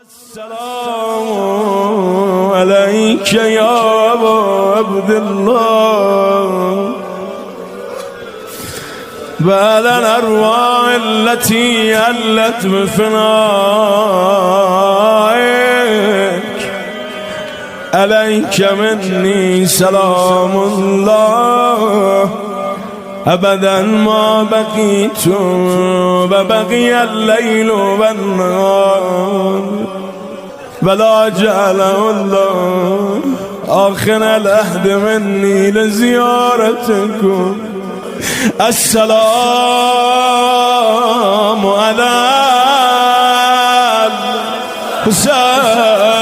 السلام عليك يا أبا عبد الله بعد الأرواح التي ألت بفنائك عليك مني سلام الله أبدا ما بقيت وبقي الليل والنهار بلا جعله الله آخر العهد مني لزيارتكم. السلام على الحسين